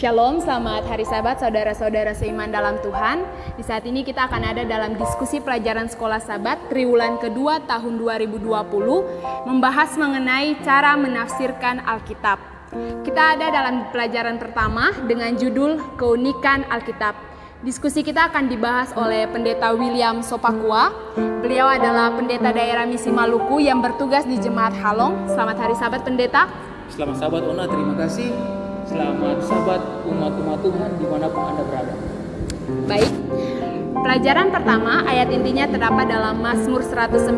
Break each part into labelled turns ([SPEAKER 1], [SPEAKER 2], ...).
[SPEAKER 1] Shalom, selamat hari Sabat saudara-saudara seiman dalam Tuhan. Di saat ini kita akan ada dalam diskusi pelajaran sekolah Sabat triwulan kedua tahun 2020 membahas mengenai cara menafsirkan Alkitab. Kita ada dalam pelajaran pertama dengan judul Keunikan Alkitab. Diskusi kita akan dibahas oleh Pendeta William Sopakua. Beliau adalah pendeta daerah misi Maluku yang bertugas di Jemaat Halong. Selamat hari Sabat Pendeta.
[SPEAKER 2] Selamat Sabat Ona, terima kasih. Selamat Sabat umat-umat Tuhan dimanapun Anda berada.
[SPEAKER 1] Baik, pelajaran pertama ayat intinya terdapat dalam Mazmur 119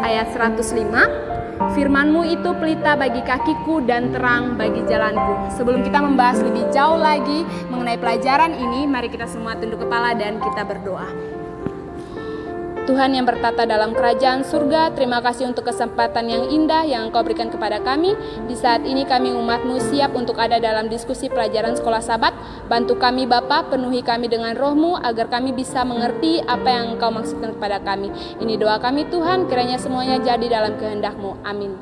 [SPEAKER 1] ayat 105. Firman-Mu itu pelita bagi kakiku dan terang bagi jalanku. Sebelum kita membahas lebih jauh lagi mengenai pelajaran ini, mari kita semua tunduk kepala dan kita berdoa. Tuhan yang bertata dalam kerajaan surga, terima kasih untuk kesempatan yang indah yang Engkau berikan kepada kami. Di saat ini kami umat-Mu siap untuk ada dalam diskusi pelajaran sekolah Sabat. Bantu kami Bapa, penuhi kami dengan Roh-Mu agar kami bisa mengerti apa yang Engkau maksudkan kepada kami. Ini doa kami Tuhan, kiranya semuanya jadi dalam kehendak-Mu. Amin.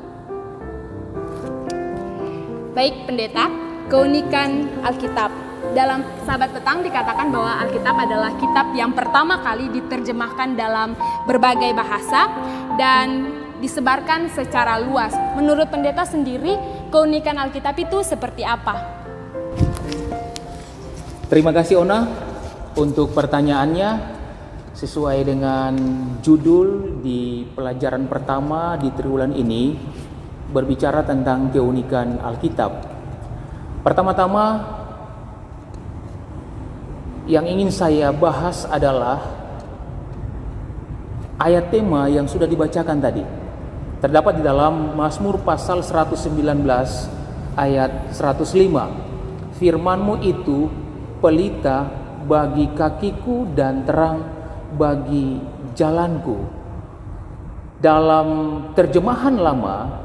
[SPEAKER 1] Baik Pendeta, keunikan Alkitab. Dalam Sabat Petang dikatakan bahwa Alkitab adalah kitab yang pertama kali diterjemahkan dalam berbagai bahasa dan disebarkan secara luas. Menurut pendeta sendiri, keunikan Alkitab itu seperti apa?
[SPEAKER 2] Terima kasih Ona untuk pertanyaannya. Sesuai dengan judul di pelajaran pertama di triwulan ini, berbicara tentang keunikan Alkitab. Pertama-tama yang ingin saya bahas adalah ayat tema yang sudah dibacakan tadi. Terdapat di dalam Mazmur pasal 119 ayat 105. Firman-Mu itu pelita bagi kakiku dan terang bagi jalanku. Dalam terjemahan lama,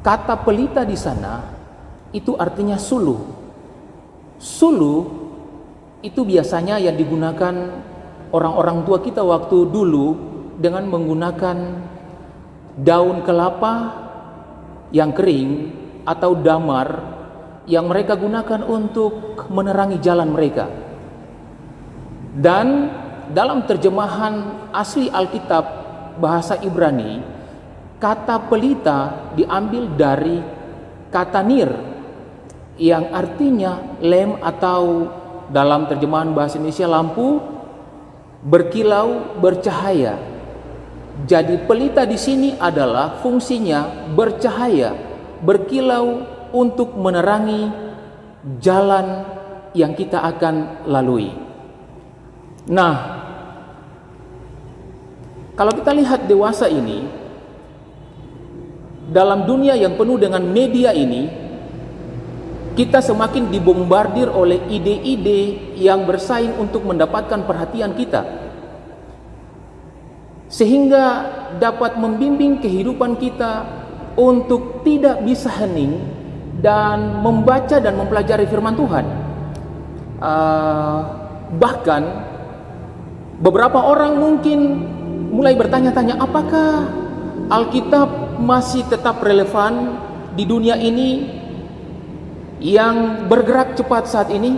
[SPEAKER 2] kata pelita di sana itu artinya suluh. Suluh itu biasanya yang digunakan orang-orang tua kita waktu dulu dengan menggunakan daun kelapa yang kering atau damar yang mereka gunakan untuk menerangi jalan mereka. Dan dalam terjemahan asli Alkitab bahasa Ibrani, kata pelita diambil dari kata nir yang artinya lem atau dalam terjemahan bahasa Indonesia lampu, berkilau, bercahaya. Jadi pelita di sini adalah fungsinya bercahaya, berkilau untuk menerangi jalan yang kita akan lalui. Nah, kalau kita lihat dewasa ini, dalam dunia yang penuh dengan media ini, kita semakin dibombardir oleh ide-ide yang bersaing untuk mendapatkan perhatian kita, sehingga dapat membimbing kehidupan kita untuk tidak bisa hening dan membaca dan mempelajari firman Tuhan. Bahkan beberapa orang mungkin mulai bertanya-tanya, apakah Alkitab masih tetap relevan di dunia ini yang bergerak cepat saat ini?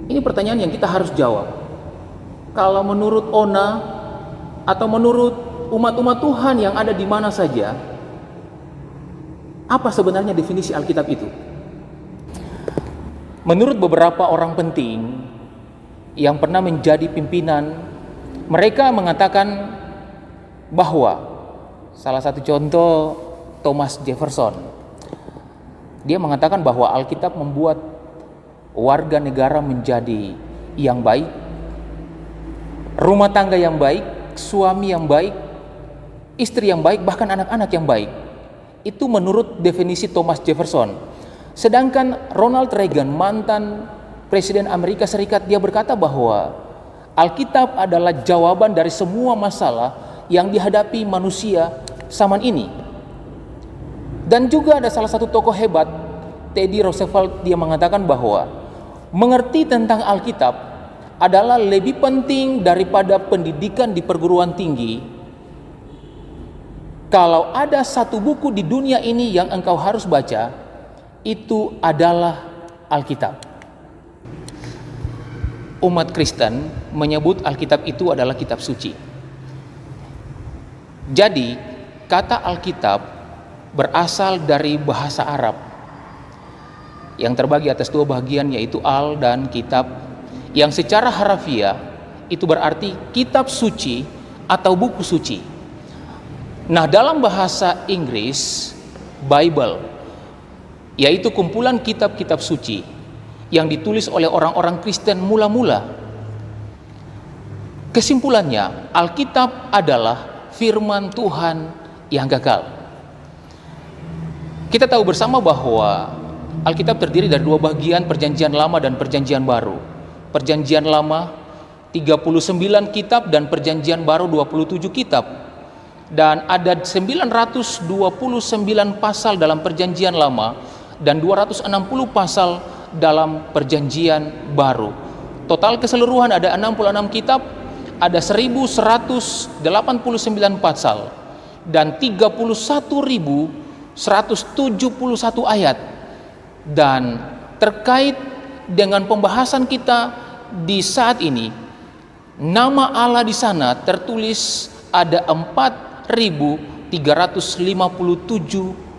[SPEAKER 2] Ini pertanyaan yang kita harus jawab. Kalau menurut Ona atau menurut umat-umat Tuhan yang ada di mana saja, apa sebenarnya definisi Alkitab itu? Menurut beberapa orang penting yang pernah menjadi pimpinan, mereka mengatakan bahwa salah satu contoh Thomas Jefferson, dia mengatakan bahwa Alkitab membuat warga negara menjadi yang baik, rumah tangga yang baik, suami yang baik, istri yang baik, bahkan anak-anak yang baik. Itu menurut definisi Thomas Jefferson. Sedangkan Ronald Reagan, mantan Presiden Amerika Serikat, dia berkata bahwa Alkitab adalah jawaban dari semua masalah yang dihadapi manusia zaman ini. Dan juga ada salah satu tokoh hebat, Teddy Roosevelt, dia mengatakan bahwa mengerti tentang Alkitab adalah lebih penting daripada pendidikan di perguruan tinggi. Kalau ada satu buku di dunia ini yang engkau harus baca, itu adalah Alkitab. Umat Kristen menyebut Alkitab itu adalah kitab suci. Jadi, kata Alkitab berasal dari bahasa Arab yang terbagi atas dua bagian, yaitu al dan kitab, yang secara harafiah itu berarti kitab suci atau buku suci. Nah, dalam bahasa Inggris, Bible yaitu kumpulan kitab-kitab suci yang ditulis oleh orang-orang Kristen mula-mula. Kesimpulannya, Alkitab adalah firman Tuhan yang kekal. Kita tahu bersama bahwa Alkitab terdiri dari dua bagian, Perjanjian Lama dan Perjanjian Baru. Perjanjian Lama 39 kitab dan Perjanjian Baru 27 kitab. Dan ada 929 pasal dalam Perjanjian Lama dan 260 pasal dalam Perjanjian Baru. Total keseluruhan ada 66 kitab, ada 1189 pasal dan 31.171 ayat. Dan terkait dengan pembahasan kita di saat ini, nama Allah di sana tertulis ada 4.357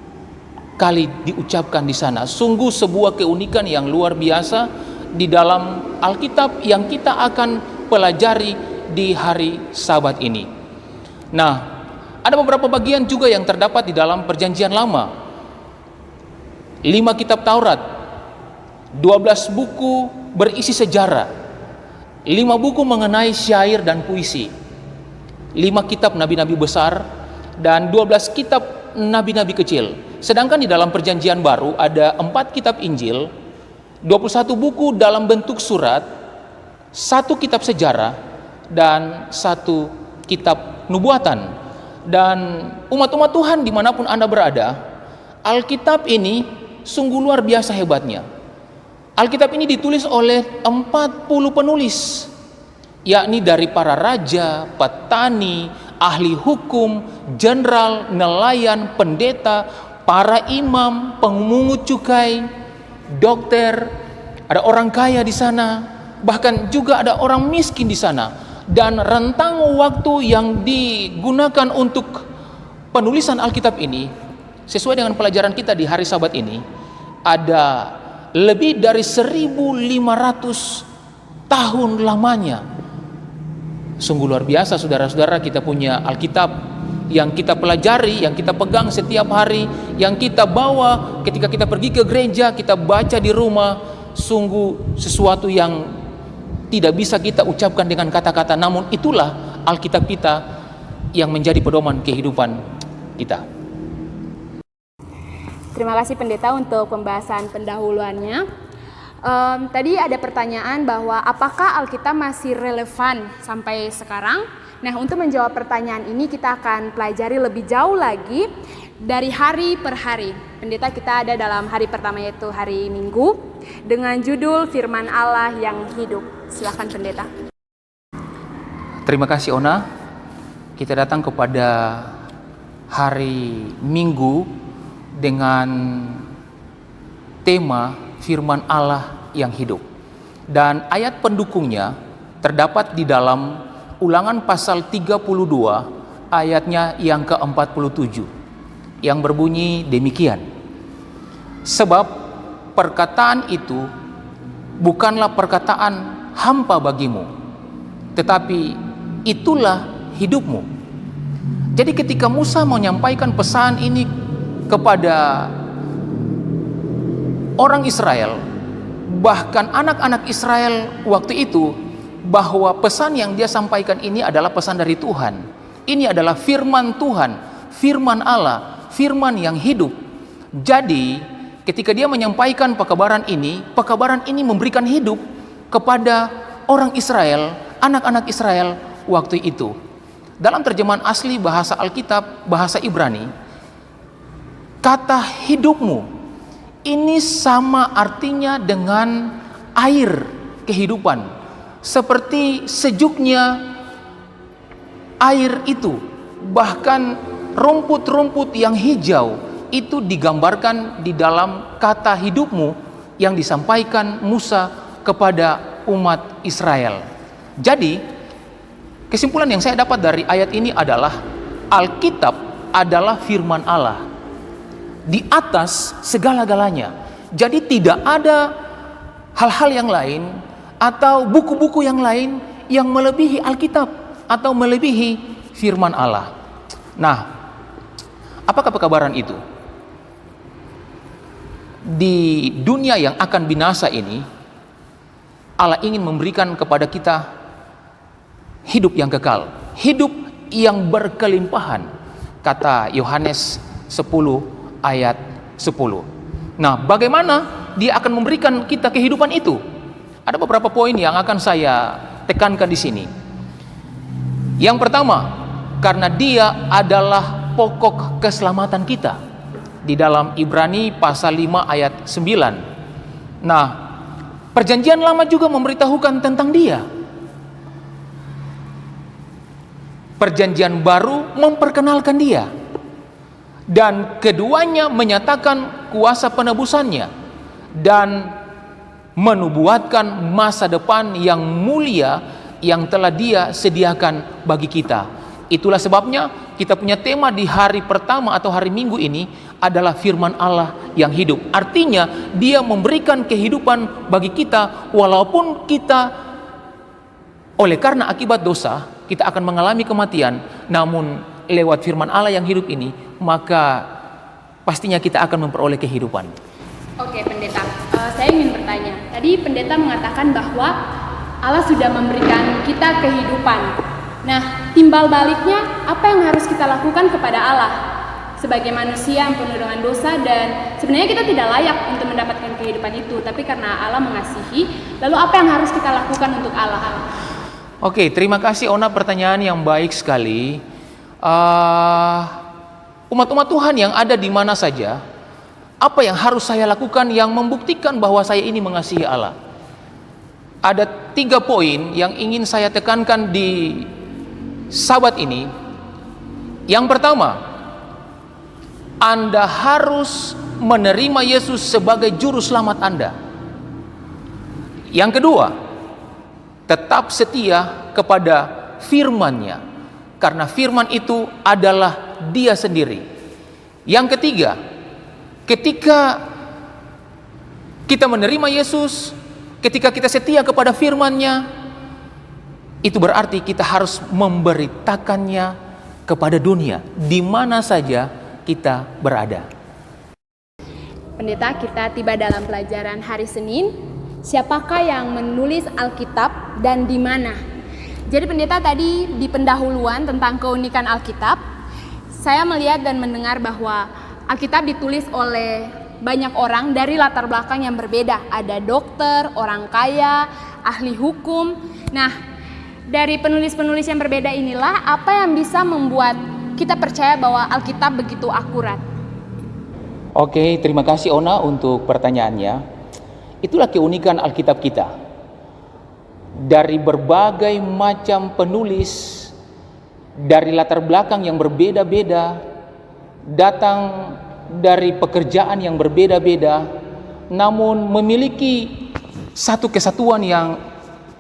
[SPEAKER 2] kali diucapkan di sana. Sungguh sebuah keunikan yang luar biasa di dalam Alkitab yang kita akan pelajari di hari Sabat ini. Nah, ada beberapa bagian juga yang terdapat di dalam Perjanjian Lama. 5 kitab Taurat, 12 buku berisi sejarah, 5 buku mengenai syair dan puisi, 5 kitab nabi-nabi besar, dan 12 kitab nabi-nabi kecil. Sedangkan di dalam Perjanjian Baru ada 4 kitab Injil, 21 buku dalam bentuk surat, 1 kitab sejarah, dan 1 kitab nubuatan. Dan umat-umat Tuhan dimanapun Anda berada, Alkitab ini sungguh luar biasa hebatnya. Alkitab ini ditulis oleh 40 penulis, yakni dari para raja, petani, ahli hukum, jenderal, nelayan, pendeta, para imam, pemungut cukai, dokter, ada orang kaya di sana, bahkan juga ada orang miskin di sana. Dan rentang waktu yang digunakan untuk penulisan Alkitab ini, sesuai dengan pelajaran kita di hari Sabat ini, ada lebih dari 1.500 tahun lamanya. Sungguh luar biasa, saudara-saudara, kita punya Alkitab yang kita pelajari, yang kita pegang setiap hari, yang kita bawa ketika kita pergi ke gereja, kita baca di rumah. Sungguh sesuatu yang tidak bisa kita ucapkan dengan kata-kata, namun itulah Alkitab kita yang menjadi pedoman kehidupan kita.
[SPEAKER 1] Terima kasih pendeta untuk pembahasan pendahuluannya. Tadi ada pertanyaan bahwa apakah Alkitab masih relevan sampai sekarang? Nah, untuk menjawab pertanyaan ini kita akan pelajari lebih jauh lagi dari hari per hari. Pendeta, kita ada dalam hari pertama yaitu hari Minggu dengan judul Firman Allah yang Hidup. Silakan pendeta.
[SPEAKER 2] Terima kasih Ona. Kita datang kepada hari Minggu dengan tema Firman Allah yang hidup. Dan ayat pendukungnya terdapat di dalam Ulangan pasal 32 ayatnya yang ke-47 yang berbunyi demikian. Sebab perkataan itu bukanlah perkataan hampa bagimu, tetapi itulah hidupmu. Jadi ketika Musa menyampaikan pesan ini kepada orang Israel, bahkan anak-anak Israel waktu itu, bahwa pesan yang dia sampaikan ini adalah pesan dari Tuhan. Ini adalah firman Tuhan, firman Allah, firman yang hidup. Jadi ketika dia menyampaikan pekabaran ini memberikan hidup kepada orang Israel, anak-anak Israel waktu itu. Dalam terjemahan asli bahasa Alkitab, bahasa Ibrani, kata hidupmu ini sama artinya dengan air kehidupan. Seperti sejuknya air itu, bahkan rumput-rumput yang hijau itu digambarkan di dalam kata hidupmu yang disampaikan Musa kepada umat Israel. Jadi, kesimpulan yang saya dapat dari ayat ini adalah Alkitab adalah firman Allah di atas segala-galanya. Jadi tidak ada hal-hal yang lain atau buku-buku yang lain yang melebihi Alkitab atau melebihi firman Allah. Nah, apakah pekabaran itu? Di dunia yang akan binasa ini, Allah ingin memberikan kepada kita hidup yang kekal, hidup yang berkelimpahan, kata Yohanes 10 ayat 10. Nah, bagaimana Dia akan memberikan kita kehidupan itu? Ada beberapa poin yang akan saya tekankan di sini. Yang pertama, karena Dia adalah pokok keselamatan kita. Di dalam Ibrani pasal 5 ayat 9. Nah, Perjanjian Lama juga memberitahukan tentang Dia. Perjanjian Baru memperkenalkan Dia. Dan keduanya menyatakan kuasa penebusannya dan menubuatkan masa depan yang mulia yang telah Dia sediakan bagi kita. Itulah sebabnya kita punya tema di hari pertama atau hari Minggu ini adalah firman Allah yang hidup. Artinya Dia memberikan kehidupan bagi kita walaupun kita oleh karena akibat dosa kita akan mengalami kematian, namun lewat firman Allah yang hidup ini maka pastinya kita akan memperoleh kehidupan.
[SPEAKER 1] Oke, Pendeta, saya ingin bertanya. Tadi Pendeta mengatakan bahwa Allah sudah memberikan kita kehidupan. Nah, timbal baliknya apa yang harus kita lakukan kepada Allah sebagai manusia yang penuh dengan dosa, dan sebenarnya kita tidak layak untuk mendapatkan kehidupan itu, tapi karena Allah mengasihi, lalu apa yang harus kita lakukan untuk Allah?
[SPEAKER 2] Oke, terima kasih Ona, pertanyaan yang baik sekali. Umat-umat Tuhan yang ada di mana saja, apa yang harus saya lakukan yang membuktikan bahwa saya ini mengasihi Allah? Ada 3 poin yang ingin saya tekankan di Sabat ini. Yang pertama, Anda harus menerima Yesus sebagai juru selamat Anda. Yang kedua, tetap setia kepada firman-Nya, karena firman itu adalah Dia sendiri. Yang ketiga, ketika kita menerima Yesus, ketika kita setia kepada firman-Nya, itu berarti kita harus memberitakannya kepada dunia di mana saja kita berada.
[SPEAKER 1] Pendeta, kita tiba dalam pelajaran hari Senin. Siapakah yang menulis Alkitab dan di mana? Jadi Pendeta, tadi di pendahuluan tentang keunikan Alkitab, saya melihat dan mendengar bahwa Alkitab ditulis oleh banyak orang dari latar belakang yang berbeda. Ada dokter, orang kaya, ahli hukum. Nah, dari penulis-penulis yang berbeda inilah apa yang bisa membuat kita percaya bahwa Alkitab begitu akurat.
[SPEAKER 2] Oke, terima kasih Ona untuk pertanyaannya. Itulah keunikan Alkitab kita. Dari berbagai macam penulis, dari latar belakang yang berbeda-beda, datang dari pekerjaan yang berbeda-beda, namun memiliki satu kesatuan yang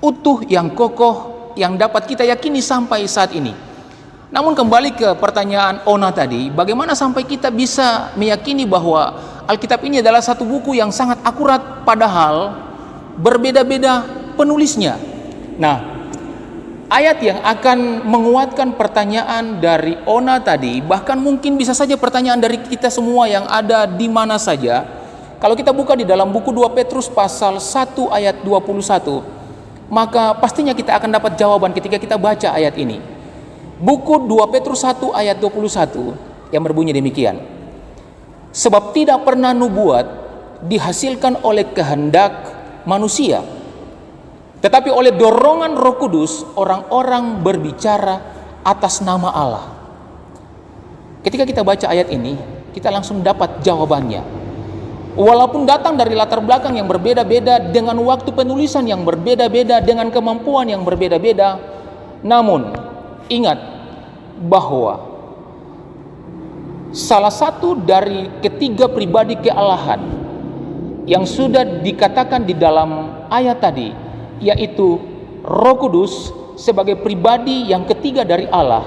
[SPEAKER 2] utuh, yang kokoh, yang dapat kita yakini sampai saat ini. Namun kembali ke pertanyaan Ona tadi, bagaimana sampai kita bisa meyakini bahwa Alkitab ini adalah satu buku yang sangat akurat padahal berbeda-beda penulisnya. Nah, ayat yang akan menguatkan pertanyaan dari Ona tadi, bahkan mungkin bisa saja pertanyaan dari kita semua yang ada di mana saja. Kalau kita buka di dalam buku 2 Petrus pasal 1 ayat 21, maka pastinya kita akan dapat jawaban ketika kita baca ayat ini. Buku 2 Petrus 1 ayat 21 yang berbunyi demikian. Sebab tidak pernah nubuat dihasilkan oleh kehendak manusia, tetapi oleh dorongan Roh Kudus orang-orang berbicara atas nama Allah. Ketika kita baca ayat ini, kita langsung dapat jawabannya. Walaupun datang dari latar belakang yang berbeda-beda, dengan waktu penulisan yang berbeda-beda, dengan kemampuan yang berbeda-beda, namun ingat bahwa salah satu dari ketiga pribadi kealahan yang sudah dikatakan di dalam ayat tadi, yaitu Roh Kudus sebagai pribadi yang ketiga dari Allah.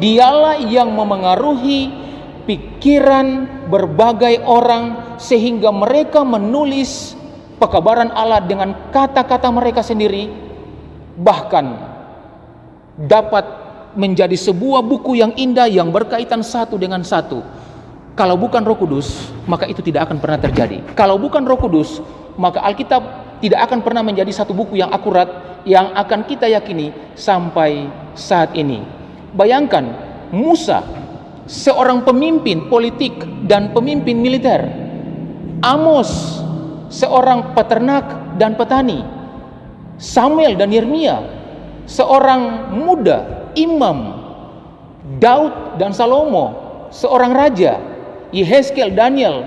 [SPEAKER 2] Dialah yang memengaruhi pikiran berbagai orang sehingga mereka menulis pekabaran Allah dengan kata-kata mereka sendiri, bahkan dapat menjadi sebuah buku yang indah yang berkaitan satu dengan satu. Kalau bukan Roh Kudus, maka itu tidak akan pernah terjadi. Kalau bukan Roh Kudus, maka Alkitab tidak akan pernah menjadi satu buku yang akurat yang akan kita yakini sampai saat ini. Bayangkan Musa, seorang pemimpin politik dan pemimpin militer. Amos, seorang peternak dan petani. Samuel dan Yeremia, seorang muda, imam. Daud dan Salomo, seorang raja. Yehezkiel, Daniel,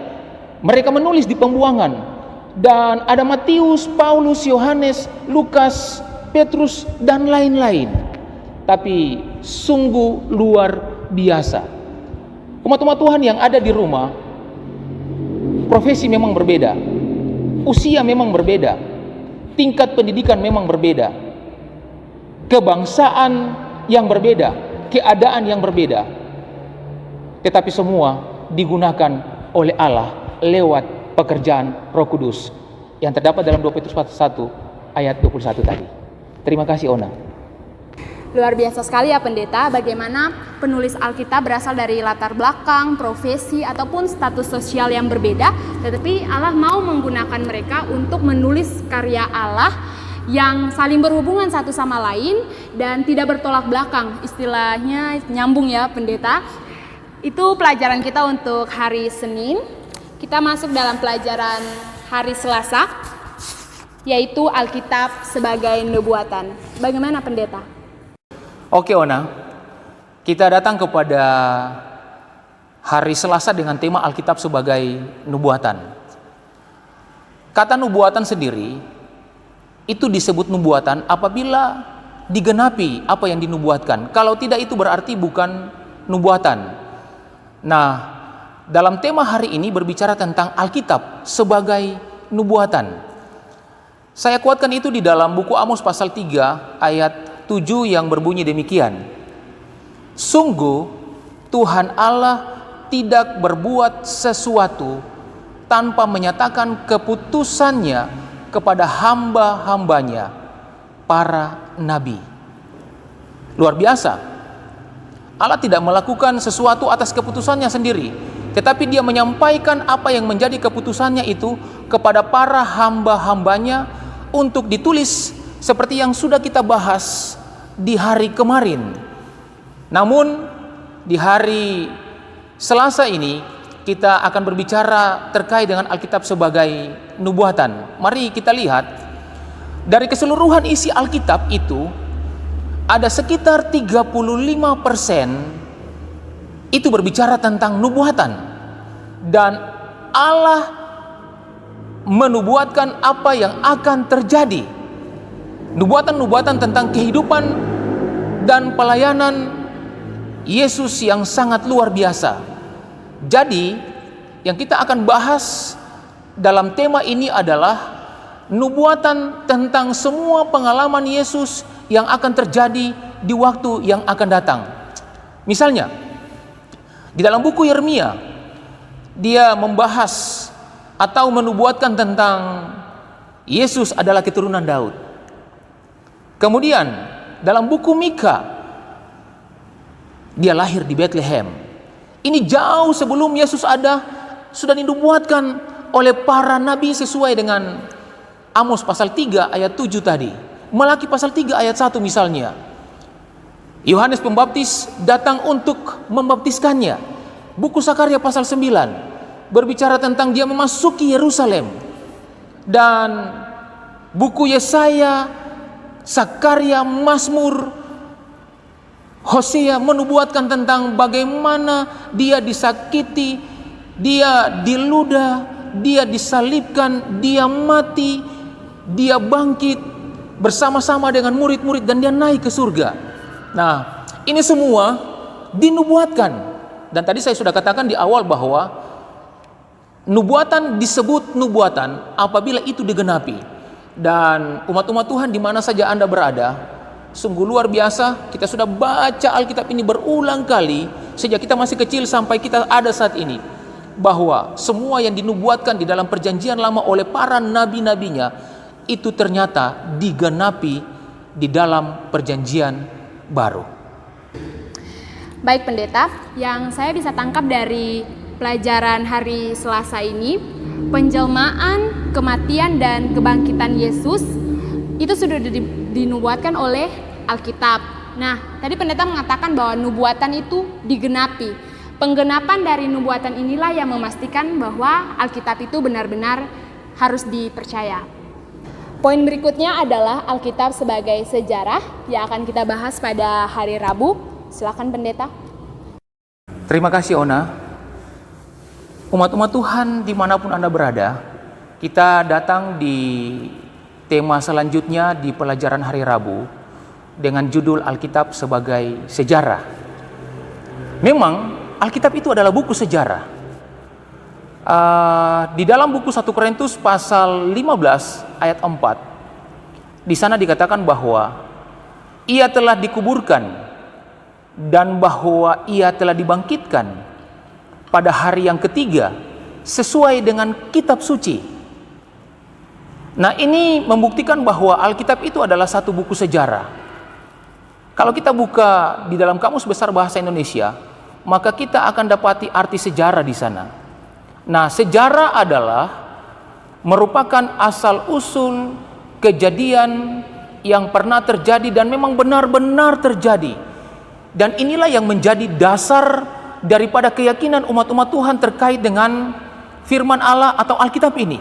[SPEAKER 2] mereka menulis di pembuangan. Dan ada Matius, Paulus, Yohanes, Lukas, Petrus, dan lain-lain. Tapi sungguh luar biasa. Umat-umat Tuhan yang ada di rumah, profesi memang berbeda, usia memang berbeda, tingkat pendidikan memang berbeda, kebangsaan yang berbeda, keadaan yang berbeda, tetapi semua digunakan oleh Allah lewat pekerjaan Roh Kudus yang terdapat dalam 2 Petrus 1 ayat 21 tadi. Terima kasih Ona.
[SPEAKER 1] Luar biasa sekali ya pendeta, bagaimana penulis Alkitab berasal dari latar belakang, profesi, ataupun status sosial yang berbeda, tetapi Allah mau menggunakan mereka untuk menulis karya Allah yang saling berhubungan satu sama lain dan tidak bertolak belakang. Istilahnya nyambung ya pendeta. Itu pelajaran kita untuk hari Senin. Kita masuk dalam pelajaran hari Selasa, yaitu Alkitab sebagai nubuatan. Bagaimana pendeta?
[SPEAKER 2] Oke Ona, kita datang kepada hari Selasa dengan tema Alkitab sebagai nubuatan. Kata nubuatan sendiri itu disebut nubuatan apabila digenapi apa yang dinubuatkan. Kalau tidak, itu berarti bukan nubuatan. Nah, dalam tema hari ini berbicara tentang Alkitab sebagai nubuatan. Saya kuatkan itu di dalam buku Amos pasal 3 ayat 7 yang berbunyi demikian. Sungguh Tuhan Allah tidak berbuat sesuatu tanpa menyatakan keputusannya kepada hamba-hambanya, para nabi. Luar biasa. Allah tidak melakukan sesuatu atas keputusannya sendiri, tetapi dia menyampaikan apa yang menjadi keputusannya itu kepada para hamba-hambanya untuk ditulis seperti yang sudah kita bahas di hari kemarin. Namun di hari Selasa ini kita akan berbicara terkait dengan Alkitab sebagai nubuatan. Mari kita lihat dari keseluruhan isi Alkitab itu ada sekitar 35% itu berbicara tentang nubuatan, dan Allah menubuatkan apa yang akan terjadi. Nubuatan-nubuatan tentang kehidupan dan pelayanan Yesus yang sangat luar biasa. Jadi yang kita akan bahas dalam tema ini adalah nubuatan tentang semua pengalaman Yesus yang akan terjadi di waktu yang akan datang. Misalnya di dalam buku Yeremia, dia membahas atau menubuatkan tentang Yesus adalah keturunan Daud. Kemudian dalam buku Mika, dia lahir di Bethlehem. Ini jauh sebelum Yesus ada, sudah dinubuatkan oleh para nabi sesuai dengan Amos pasal 3 ayat 7 tadi, Malaki pasal 3 ayat 1 misalnya. Yohanes Pembaptis datang untuk membaptiskannya. Buku Sakaria pasal 9 berbicara tentang dia memasuki Yerusalem. Dan buku Yesaya, Sakaria, Mazmur, Hosea menubuatkan tentang bagaimana dia disakiti, dia diludah, dia disalibkan, dia mati, dia bangkit bersama-sama dengan murid-murid dan dia naik ke surga. Nah, ini semua dinubuatkan Dan tadi saya sudah katakan di awal bahwa nubuatan disebut nubuatan apabila itu digenapi. Dan umat-umat Tuhan di mana saja Anda berada, sungguh luar biasa. Kita sudah baca Alkitab ini berulang kali sejak kita masih kecil sampai kita ada saat ini, bahwa semua yang dinubuatkan di dalam perjanjian lama oleh para nabi-nabinya itu ternyata digenapi di dalam perjanjian baru.
[SPEAKER 1] Baik pendeta, yang saya bisa tangkap dari pelajaran hari Selasa ini, penjelmaan, kematian, dan kebangkitan Yesus itu sudah dinubuatkan oleh Alkitab. Nah, tadi pendeta mengatakan bahwa nubuatan itu digenapi. Penggenapan dari nubuatan inilah yang memastikan bahwa Alkitab itu benar-benar harus dipercaya. Poin berikutnya adalah Alkitab sebagai sejarah yang akan kita bahas pada hari Rabu. Silakan pendeta.
[SPEAKER 2] Terima kasih Ona. Umat-umat Tuhan dimanapun Anda berada, kita datang di tema selanjutnya di pelajaran hari Rabu dengan judul Alkitab sebagai sejarah. Memang Alkitab itu adalah buku sejarah. Di dalam buku 1 Korintus pasal 15 ayat 4, di sana dikatakan bahwa ia telah dikuburkan dan bahwa ia telah dibangkitkan pada hari yang ketiga sesuai dengan kitab suci. Nah, ini membuktikan bahwa Alkitab itu adalah satu buku sejarah. Kalau kita buka di dalam Kamus Besar Bahasa Indonesia, maka kita akan dapati arti sejarah di sana. Nah, sejarah adalah merupakan asal-usul kejadian yang pernah terjadi dan memang benar-benar terjadi. Dan inilah yang menjadi dasar daripada keyakinan umat-umat Tuhan terkait dengan firman Allah atau Alkitab ini.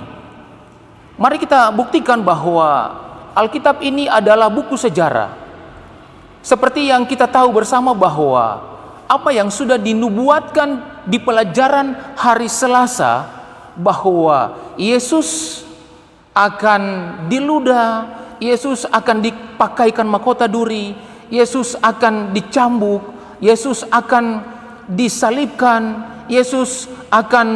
[SPEAKER 2] Mari kita buktikan bahwa Alkitab ini adalah buku sejarah. Seperti yang kita tahu bersama bahwa apa yang sudah dinubuatkan di pelajaran hari Selasa, bahwa Yesus akan diludah, Yesus akan dipakaikan mahkota duri, Yesus akan dicambuk, Yesus akan disalibkan, Yesus akan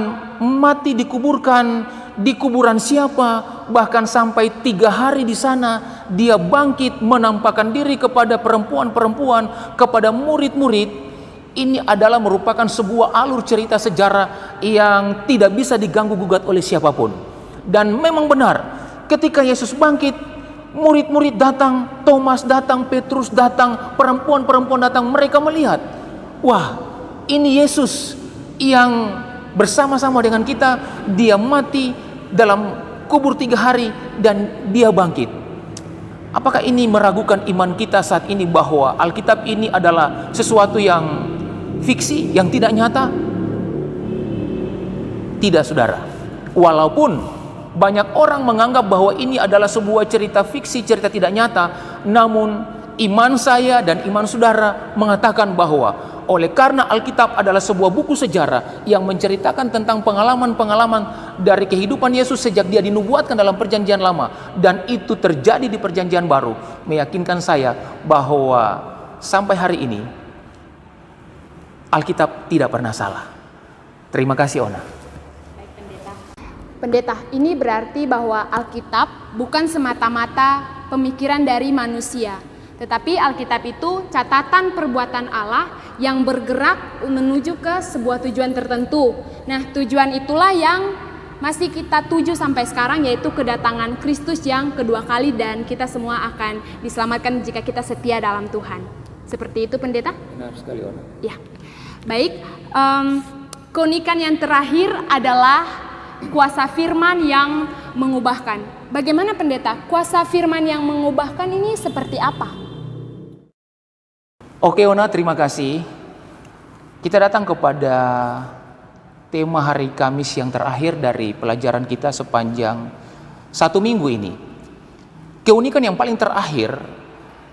[SPEAKER 2] mati dikuburkan. Di kuburan siapa? Bahkan sampai 3 hari di sana dia bangkit menampakkan diri kepada perempuan-perempuan, kepada murid-murid. Ini adalah merupakan sebuah alur cerita sejarah yang tidak bisa diganggu gugat oleh siapapun. Dan memang benar, ketika Yesus bangkit, murid-murid datang, Thomas datang, Petrus datang, perempuan-perempuan datang. Mereka melihat, wah, ini Yesus yang bersama-sama dengan kita. Dia mati dalam kubur 3 hari dan dia bangkit. Apakah ini meragukan iman kita saat ini bahwa Alkitab ini adalah sesuatu yang fiksi, yang tidak nyata? Tidak, saudara. Walaupun banyak orang menganggap bahwa ini adalah sebuah cerita fiksi, cerita tidak nyata, namun iman saya dan iman saudara mengatakan bahwa oleh karena Alkitab adalah sebuah buku sejarah yang menceritakan tentang pengalaman-pengalaman dari kehidupan Yesus sejak dia dinubuatkan dalam perjanjian lama, dan itu terjadi di perjanjian baru, meyakinkan saya bahwa sampai hari ini Alkitab tidak pernah salah. Terima kasih Ona.
[SPEAKER 1] Pendeta, ini berarti bahwa Alkitab bukan semata-mata pemikiran dari manusia, tetapi Alkitab itu catatan perbuatan Allah yang bergerak menuju ke sebuah tujuan tertentu. Nah, tujuan itulah yang masih kita tuju sampai sekarang, yaitu kedatangan Kristus yang kedua kali, dan kita semua akan diselamatkan jika kita setia dalam Tuhan. Seperti itu pendeta?
[SPEAKER 2] Benar sekali Ona.
[SPEAKER 1] Ya, baik. Keunikan yang terakhir adalah kuasa firman yang mengubahkan. Bagaimana pendeta? Kuasa firman yang mengubahkan ini seperti apa?
[SPEAKER 2] Oke Ona, terima kasih. Kita datang kepada tema hari Kamis yang terakhir dari pelajaran kita sepanjang 1 minggu ini. Keunikan yang paling terakhir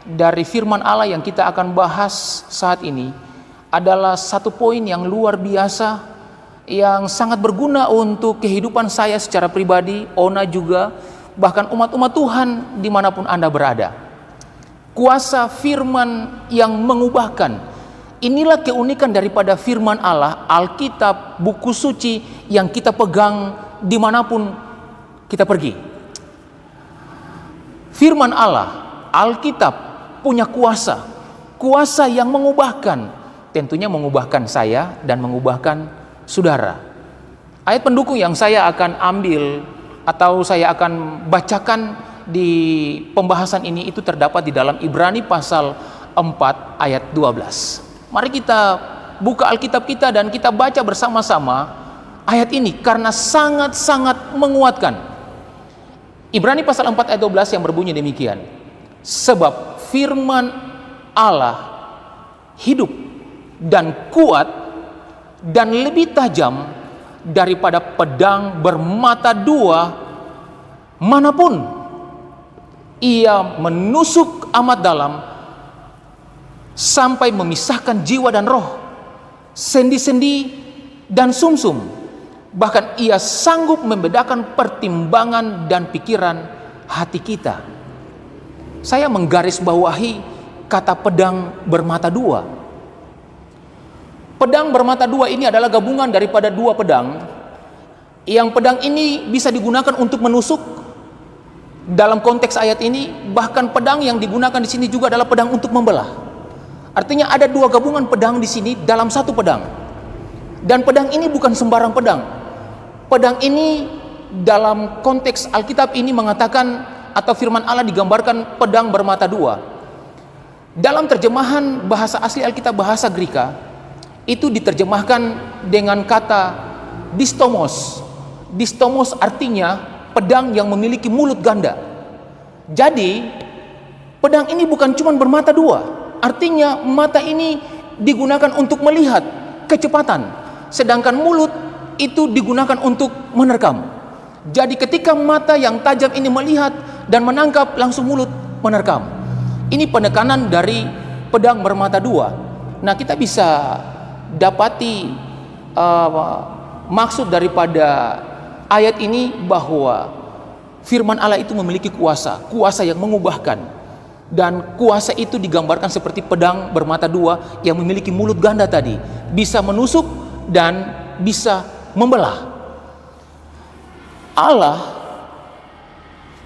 [SPEAKER 2] dari firman Allah yang kita akan bahas saat ini adalah satu poin yang luar biasa, yang sangat berguna untuk kehidupan saya secara pribadi, Ona juga, bahkan umat-umat Tuhan dimanapun Anda berada. Kuasa firman yang mengubahkan, inilah keunikan daripada firman Allah, Alkitab, buku suci yang kita pegang dimanapun kita pergi. Firman Allah, Alkitab punya kuasa, kuasa yang mengubahkan, tentunya mengubahkan saya dan mengubahkan saudara. Ayat pendukung yang saya akan ambil atau saya akan bacakan di pembahasan ini itu terdapat di dalam Ibrani pasal 4 ayat 12. Mari kita buka Alkitab kita dan kita baca bersama-sama ayat ini karena sangat-sangat menguatkan. Ibrani pasal 4 ayat 12 yang berbunyi demikian. Sebab firman Allah hidup dan kuat dan lebih tajam daripada pedang bermata dua manapun. Ia menusuk amat dalam sampai memisahkan jiwa dan roh, sendi-sendi dan sumsum. Bahkan ia sanggup membedakan pertimbangan dan pikiran hati kita. Saya menggarisbawahi kata pedang bermata dua. Pedang bermata dua ini adalah gabungan daripada dua pedang. Yang pedang ini bisa digunakan untuk menusuk. Dalam konteks ayat ini, bahkan pedang yang digunakan di sini juga adalah pedang untuk membelah. Artinya ada dua gabungan pedang di sini dalam satu pedang. Dan pedang ini bukan sembarang pedang. Pedang ini dalam konteks Alkitab ini mengatakan atau firman Allah digambarkan pedang bermata dua. Dalam terjemahan bahasa asli Alkitab bahasa Greka, itu diterjemahkan dengan kata distomos. Distomos artinya pedang yang memiliki mulut ganda. Jadi pedang ini bukan cuma bermata dua, artinya mata ini digunakan untuk melihat kecepatan, sedangkan mulut itu digunakan untuk menerkam. Jadi ketika mata yang tajam ini melihat dan menangkap, langsung mulut menerkam. Ini penekanan dari pedang bermata dua. Nah, kita bisa dapati maksud daripada ayat ini bahwa firman Allah itu memiliki kuasa, kuasa yang mengubahkan, dan kuasa itu digambarkan seperti pedang bermata dua yang memiliki mulut ganda tadi, bisa menusuk dan bisa membelah. Allah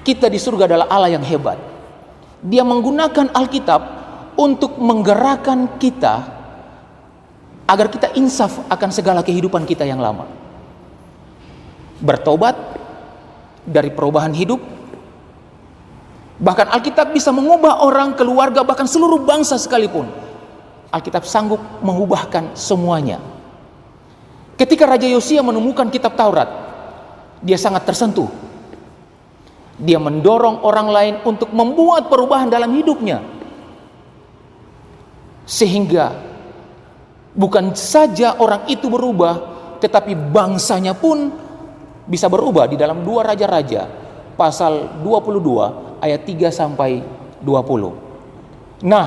[SPEAKER 2] kita di surga adalah Allah yang hebat. Dia menggunakan Alkitab untuk menggerakkan kita agar kita insaf akan segala kehidupan kita yang lama. Bertobat dari perubahan hidup. Bahkan Alkitab bisa mengubah orang, keluarga, bahkan seluruh bangsa sekalipun. Alkitab sanggup mengubahkan semuanya. Ketika Raja Yosia menemukan kitab Taurat, dia sangat tersentuh. Dia mendorong orang lain untuk membuat perubahan dalam hidupnya. Sehingga bukan saja orang itu berubah, tetapi bangsanya pun bisa berubah. Di dalam 2 Raja-Raja pasal 22 ayat 3 sampai 20. Nah,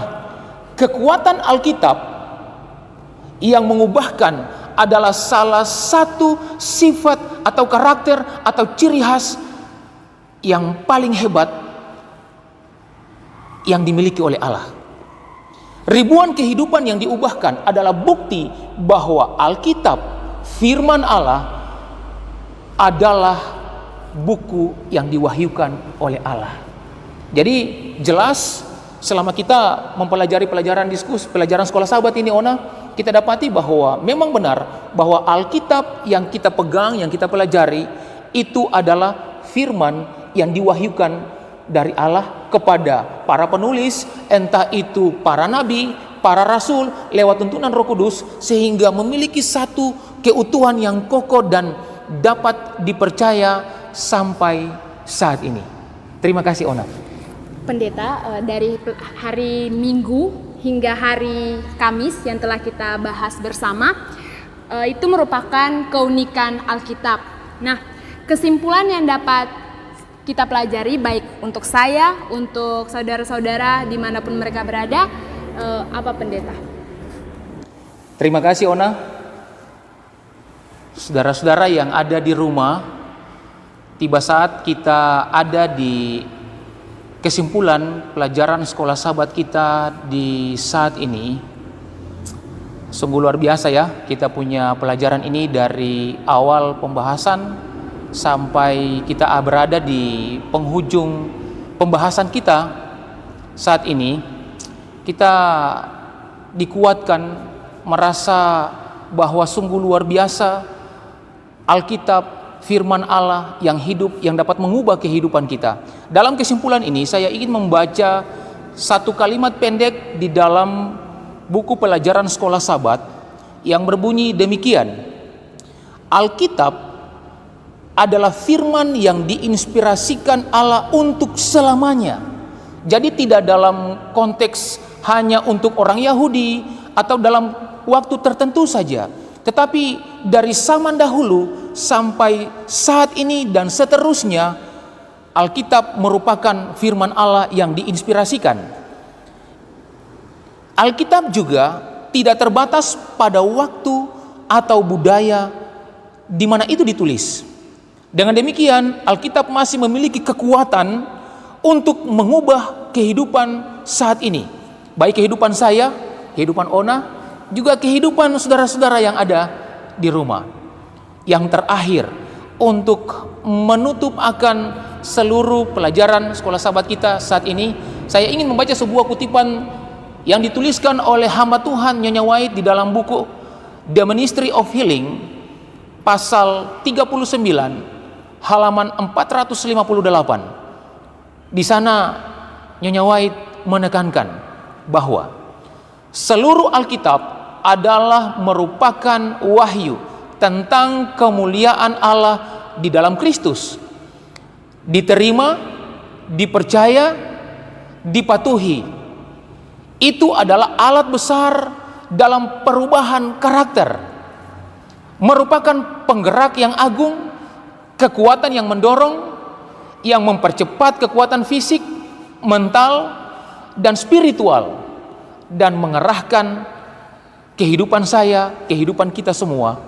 [SPEAKER 2] kekuatan Alkitab yang mengubahkan adalah salah satu sifat atau karakter atau ciri khas yang paling hebat yang dimiliki oleh Allah. Ribuan kehidupan yang diubahkan adalah bukti bahwa Alkitab, firman Allah, adalah buku yang diwahyukan oleh Allah. Jadi jelas selama kita mempelajari pelajaran sekolah sahabat ini, Ona, kita dapati bahwa memang benar bahwa Alkitab yang kita pegang, yang kita pelajari, itu adalah firman yang diwahyukan dari Allah kepada para penulis, entah itu para nabi, para rasul, lewat tuntunan Roh Kudus, sehingga memiliki satu keutuhan yang kokoh dan dapat dipercaya sampai saat ini. Terima kasih, Ona.
[SPEAKER 1] Pendeta, dari hari Minggu hingga hari Kamis yang telah kita bahas bersama, itu merupakan keunikan Alkitab. Nah, kesimpulan yang dapat kita pelajari baik untuk saya, untuk saudara-saudara dimanapun mereka berada, apa pendeta?
[SPEAKER 2] Terima kasih, Ona. Saudara-saudara yang ada di rumah, tiba saat kita ada di kesimpulan pelajaran sekolah sahabat kita di saat ini. Sungguh luar biasa ya, kita punya pelajaran ini dari awal pembahasan sampai kita berada di penghujung pembahasan kita saat ini. Kita dikuatkan merasa bahwa sungguh luar biasa Alkitab, firman Allah yang hidup, yang dapat mengubah kehidupan kita. Dalam kesimpulan ini saya ingin membaca satu kalimat pendek di dalam buku pelajaran sekolah Sabat yang berbunyi demikian: Alkitab adalah firman yang diinspirasikan Allah untuk selamanya. Jadi tidak dalam konteks hanya untuk orang Yahudi atau dalam waktu tertentu saja, tetapi dari zaman dahulu sampai saat ini dan seterusnya, Alkitab merupakan firman Allah yang diinspirasikan. Alkitab juga tidak terbatas pada waktu atau budaya di mana itu ditulis. Dengan demikian, Alkitab masih memiliki kekuatan untuk mengubah kehidupan saat ini. Baik kehidupan saya, kehidupan Ona, juga kehidupan saudara-saudara yang ada di rumah. Yang terakhir, untuk menutup akan seluruh pelajaran sekolah Sabat kita saat ini, saya ingin membaca sebuah kutipan yang dituliskan oleh hamba Tuhan Nyonya White di dalam buku The Ministry of Healing, pasal 39, halaman 458. Di sana Nyonya White menekankan bahwa seluruh Alkitab adalah merupakan wahyu tentang kemuliaan Allah di dalam Kristus. Diterima, dipercaya, dipatuhi. Itu adalah alat besar dalam perubahan karakter. Merupakan penggerak yang agung, kekuatan yang mendorong, yang mempercepat kekuatan fisik, mental, dan spiritual, dan mengerahkan kehidupan saya, kehidupan kita semua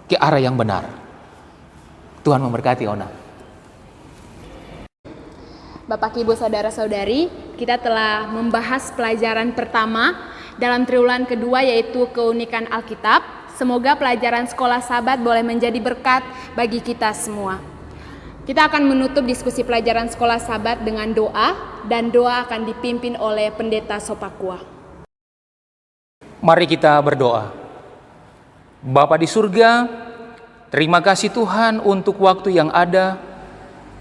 [SPEAKER 2] ke arah yang benar. Tuhan memberkati Ona.
[SPEAKER 1] Bapak, Ibu, Saudara-saudari, kita telah membahas pelajaran pertama dalam triwulan kedua, yaitu keunikan Alkitab. Semoga pelajaran sekolah Sabat boleh menjadi berkat bagi kita semua. Kita akan menutup diskusi pelajaran sekolah Sabat dengan doa, dan doa akan dipimpin oleh Pendeta Sopakua.
[SPEAKER 2] Mari kita berdoa. Bapa di surga, terima kasih Tuhan untuk waktu yang ada.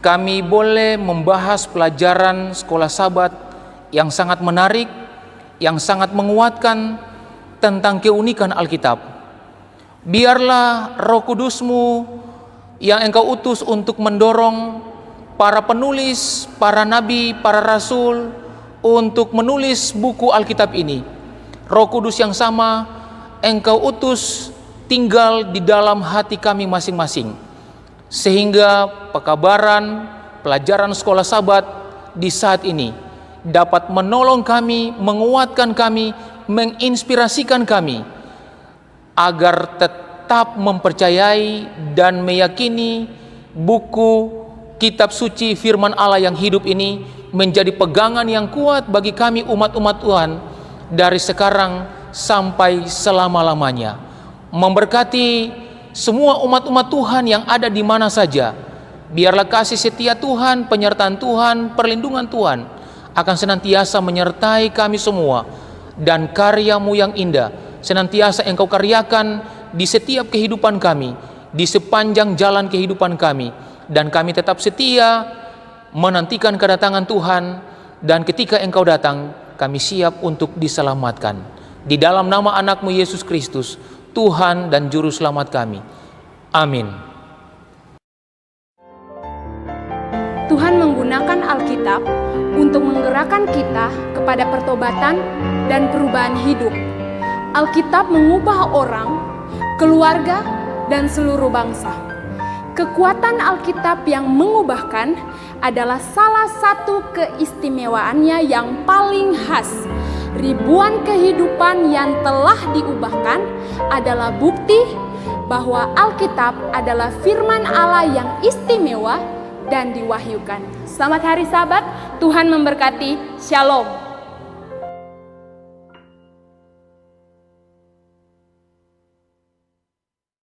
[SPEAKER 2] Kami boleh membahas pelajaran sekolah Sabat yang sangat menarik, yang sangat menguatkan tentang keunikan Alkitab. Biarlah Roh Kudus-Mu yang Engkau utus untuk mendorong para penulis, para nabi, para rasul untuk menulis buku Alkitab ini. Roh Kudus yang sama Engkau utus tinggal di dalam hati kami masing-masing, sehingga pekabaran pelajaran sekolah Sabat di saat ini dapat menolong kami, menguatkan kami, menginspirasikan kami agar tetap mempercayai dan meyakini buku kitab suci firman Allah yang hidup ini menjadi pegangan yang kuat bagi kami umat-umat Tuhan dari sekarang sampai selama-lamanya. Memberkati semua umat-umat Tuhan yang ada di mana saja. Biarlah kasih setia Tuhan, penyertaan Tuhan, perlindungan Tuhan akan senantiasa menyertai kami semua, dan karya-Mu yang indah senantiasa Engkau karyakan di setiap kehidupan kami, di sepanjang jalan kehidupan kami, dan kami tetap setia menantikan kedatangan Tuhan, dan ketika Engkau datang kami siap untuk diselamatkan. Di dalam nama anak-Mu Yesus Kristus, Tuhan dan Juru Selamat kami. Amin.
[SPEAKER 1] Tuhan menggunakan Alkitab untuk menggerakkan kita kepada pertobatan dan perubahan hidup. Alkitab mengubah orang, keluarga, dan seluruh bangsa. Kekuatan Alkitab yang mengubahkan adalah salah satu keistimewaannya yang paling khas. Ribuan kehidupan yang telah diubahkan adalah bukti bahwa Alkitab adalah firman Allah yang istimewa dan diwahyukan. Selamat hari Sabat, Tuhan memberkati. Shalom.